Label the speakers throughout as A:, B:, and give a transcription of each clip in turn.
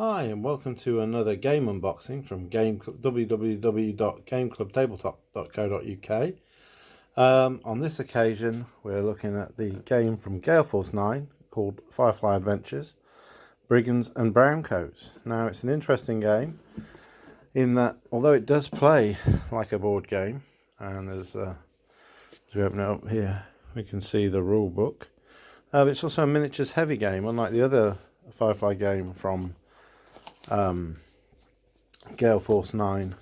A: Hi and welcome to another game unboxing from www.gameclubtabletop.co.uk. On this occasion we're looking at the game from Gale Force 9 called Firefly Adventures, Brigands and Browncoats. Now it's an interesting game in that although it does play like a board game, and as we open it up here we can see the rule book, it's also a miniatures heavy game, unlike the other Firefly game from Gale Force 9,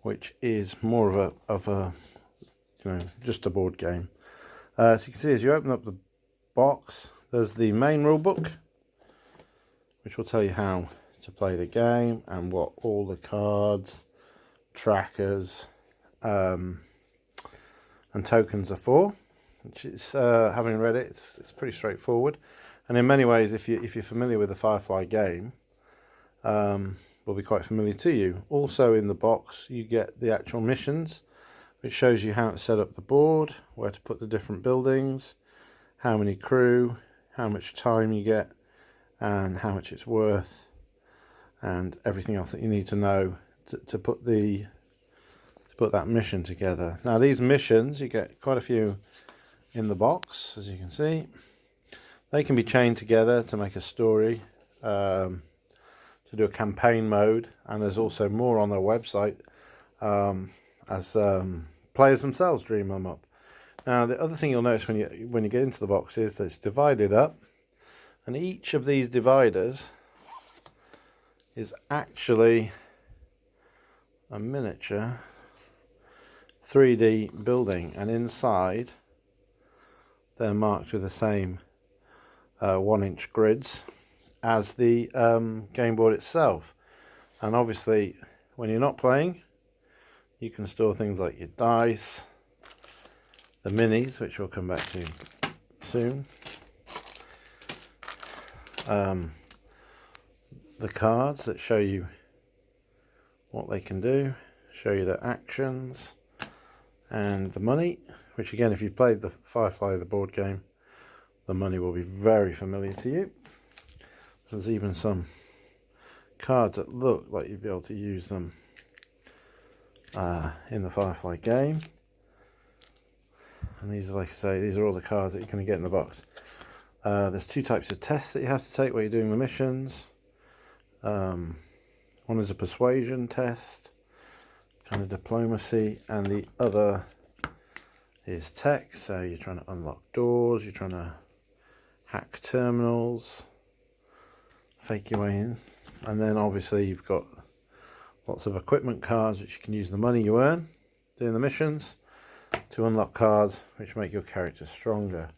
A: which is more of a just a board game. So you can see as you open up the box, there's the main rule book, which will tell you how to play the game and what all the cards, trackers, and tokens are for. Which is, having read it, it's pretty straightforward, and in many ways, if you're familiar with the Firefly game, will be quite familiar to you. Also in the box you get the actual missions, which shows you how to set up the board, where to put the different buildings, how many crew, how much time you get, and how much it's worth, and everything else that you need to know to put that mission together. Now these missions, you get quite a few in the box, as you can see. They can be chained together to make a story, to do a campaign mode, and there's also more on their website as players themselves dream them up. Now the other thing you'll notice when you get into the box is that it's divided up, and each of these dividers is actually a miniature 3D building, and inside they're marked with the same 1-inch grids as the game board itself. And obviously when you're not playing, you can store things like your dice, the minis, which we'll come back to soon, the cards that show you what they can do, show you their actions, and the money, which again, if you've played the Firefly, the board game, the money will be very familiar to you. There's even some cards that look like you'd be able to use them in the Firefly game. And these are, like I say, these are all the cards that you're going to get in the box. There's two types of tests that you have to take while you're doing the missions. One is a persuasion test, kind of diplomacy, and the other is tech. So you're trying to unlock doors, you're trying to hack terminals, fake your way in, and then obviously you've got lots of equipment cards which you can use the money you earn doing the missions to unlock cards which make your character stronger.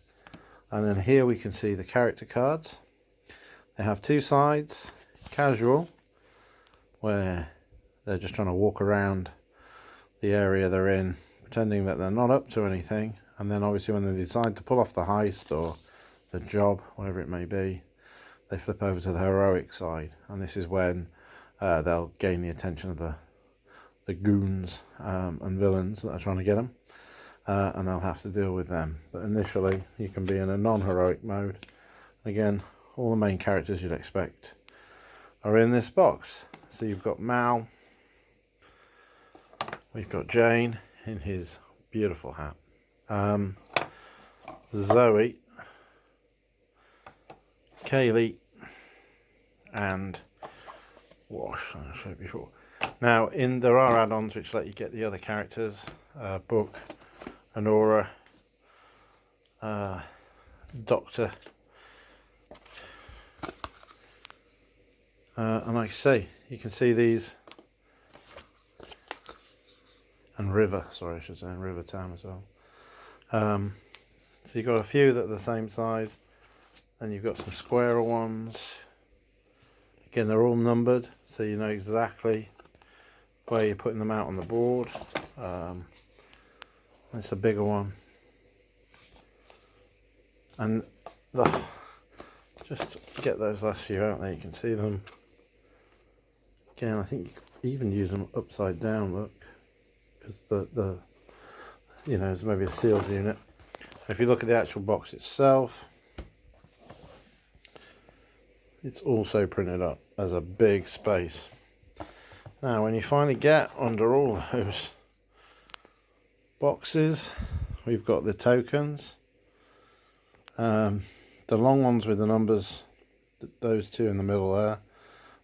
A: And then here we can see the character cards. They have two sides: casual, where they're just trying to walk around the area they're in pretending that they're not up to anything, and then obviously when they decide to pull off the heist or the job, whatever it may be, they flip over to the heroic side, and this is when they'll gain the attention of the goons and villains that are trying to get them, and they'll have to deal with them. But initially you can be in a non-heroic mode. Again, all the main characters you'd expect are in this box. So you've got Mal, we've got Jane in his beautiful hat, Zoe, Kaylee, and Wash, I showed before. Now there are add-ons which let you get the other characters, Book, Honora, Doctor, and like I say, you can see these, and River, sorry I should say, and River Town as well. So you've got a few that are the same size, and you've got some squarer ones. Again, they're all numbered, so you know exactly where you're putting them out on the board. It's a bigger one, and just get those last few out there. You can see them. Again, I think you could even use them upside down. Look, because there's maybe a sealed unit. If you look at the actual box itself, it's also printed up as a big space. Now when you finally get under all those boxes, we've got the tokens, the long ones with the numbers, those two in the middle there.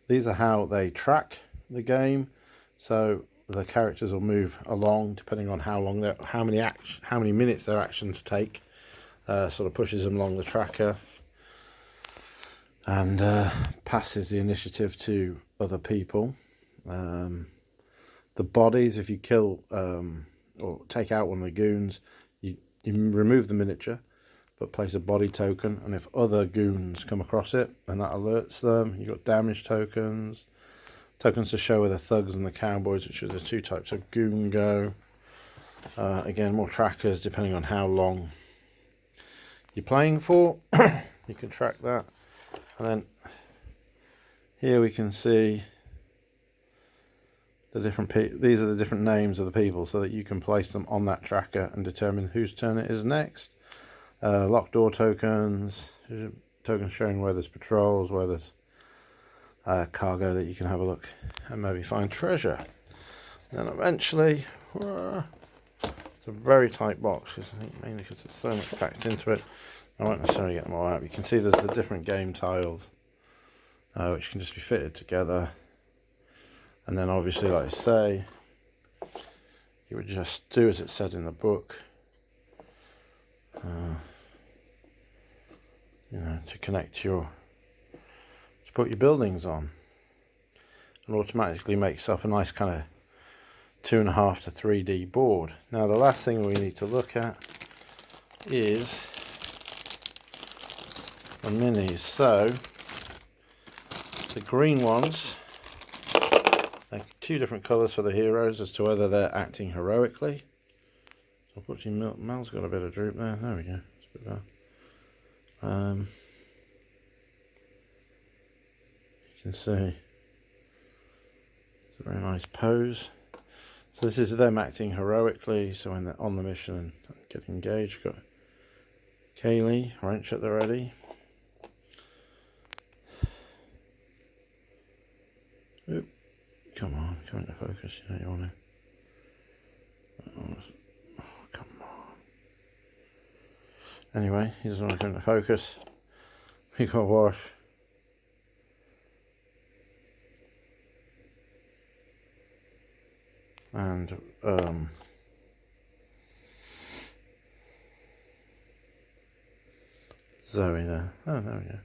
A: These are how they track the game, so the characters will move along depending on how long how many minutes their actions take. Sort of pushes them along the tracker and passes the initiative to other people. The bodies, if you kill or take out one of the goons, you remove the miniature but place a body token, and if other goons come across it, and that alerts them. You've got damage tokens, tokens to show where the thugs and the cowboys, which are the two types of goon, go. Again, more trackers depending on how long you're playing for. You can track that. And then here we can see the different these are the different names of the people, so that you can place them on that tracker and determine whose turn it is next. Locked door tokens, tokens showing where there's patrols, where there's cargo that you can have a look and maybe find treasure. And then eventually, it's a very tight box, because I think mainly because there's so much packed into it. I won't necessarily get them all out. You can see there's the different game tiles, which can just be fitted together. And then obviously, like I say, you would just do as it said in the book. You know, to connect to put your buildings on, and automatically make yourself a nice kind of 2.5 to 3D board. Now the last thing we need to look at is the minis. So the green ones, like two different colours for the heroes as to whether they're acting heroically. So unfortunately Mel's got a bit of droop there. There we go. It's a bit better. You can see it's a very nice pose. So this is them acting heroically, so when they're on the mission and get engaged. Got Kaylee, wrench at the ready. Oop. Come on, come into focus, you know you want to. Oh, come on. Anyway, he doesn't want to come into focus. We got wash. And Zoe there. Oh, there we go.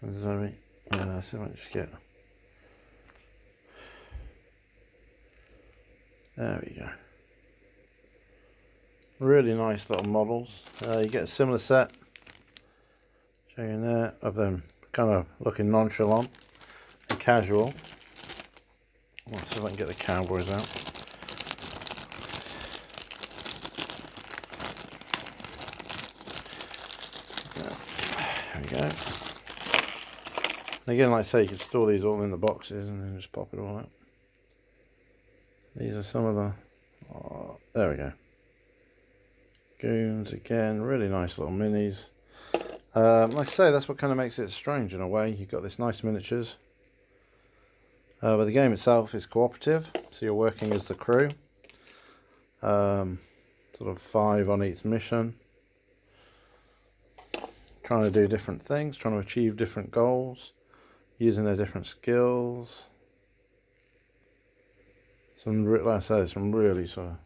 A: And Zoe. Yeah, that's what you get. There we go. Really nice little models. You get a similar set, showing there, of them kind of looking nonchalant and casual. Let's see if I can get the cowboys out. There we go. And again, like I say, you can store these all in the boxes and then just pop it all out. These are some of the... Oh, there we go. Goons again, really nice little minis. Like I say, that's what kind of makes it strange in a way. You've got this nice miniatures. But the game itself is cooperative, so you're working as the crew. Sort of 5 on each mission. Trying to do different things, trying to achieve different goals, using their different skills. Like I say, some really sort of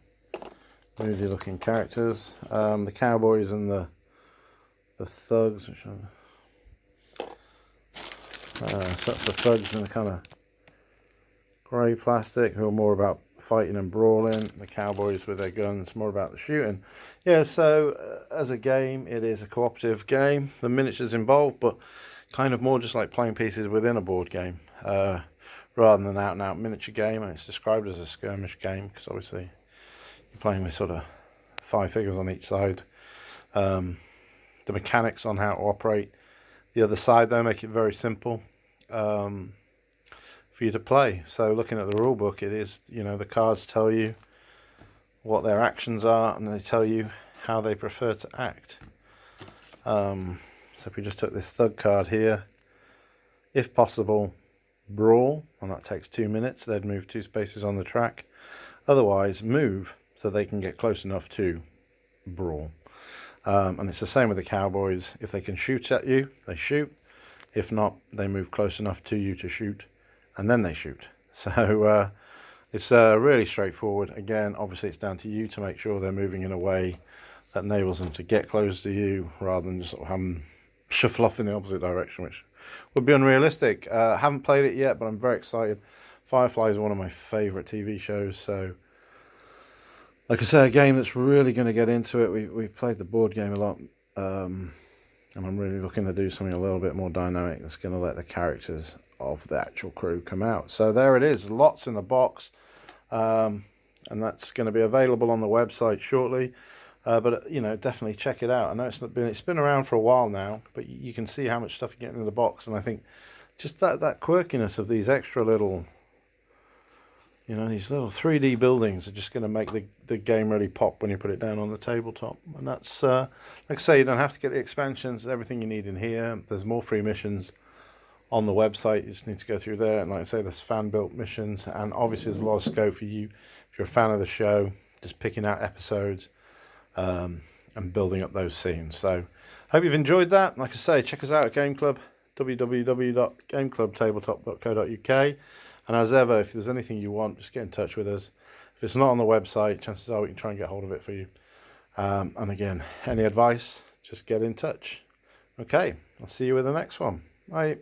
A: moody looking characters. The cowboys and the thugs, which are so that's the thugs in the kind of grey plastic, who are more about fighting and brawling. The cowboys with their guns, more about the shooting. Yeah, so as a game, it is a cooperative game. The miniatures involved, but kind of more just like playing pieces within a board game, rather than an out-and-out miniature game. And it's described as a skirmish game because obviously you're playing with sort of 5 figures on each side. The mechanics on how to operate the other side, though, make it very simple for you to play. So looking at the rule book, it is, you know, the cards tell you what their actions are and they tell you how they prefer to act. So if we just took this thug card here, If possible, brawl, and that takes 2 minutes. They'd move 2 spaces on the track. Otherwise, move so they can get close enough to brawl. And it's the same with the cowboys. If they can shoot at you, they shoot. If not, they move close enough to you to shoot, and then they shoot. So it's really straightforward. Again, obviously it's down to you to make sure they're moving in a way that enables them to get close to you, rather than just sort of have them shuffle off in the opposite direction, which would be unrealistic. Haven't played it yet, but I'm very excited. Firefly is one of my favourite TV shows, so like I say, a game that's really going to get into it. We played the board game a lot, and I'm really looking to do something a little bit more dynamic that's going to let the characters of the actual crew come out. So there it is, lots in the box, and that's going to be available on the website shortly. But you know, definitely check it out. I know it's been around for a while now, but you can see how much stuff you get in the box, and I think just that quirkiness of these extra little, you know, these little 3D buildings are just going to make the game really pop when you put it down on the tabletop. And that's, like I say, you don't have to get the expansions, everything you need in here. There's more free missions on the website. You just need to go through there. And like I say, there's fan-built missions. And obviously there's a lot of scope for you, if you're a fan of the show, just picking out episodes and building up those scenes. So hope you've enjoyed that. Like I say, check us out at Game Club, www.gameclubtabletop.co.uk. And as ever, if there's anything you want, just get in touch with us. If it's not on the website, chances are we can try and get hold of it for you. And again, any advice, just get in touch. Okay, I'll see you with the next one. Bye.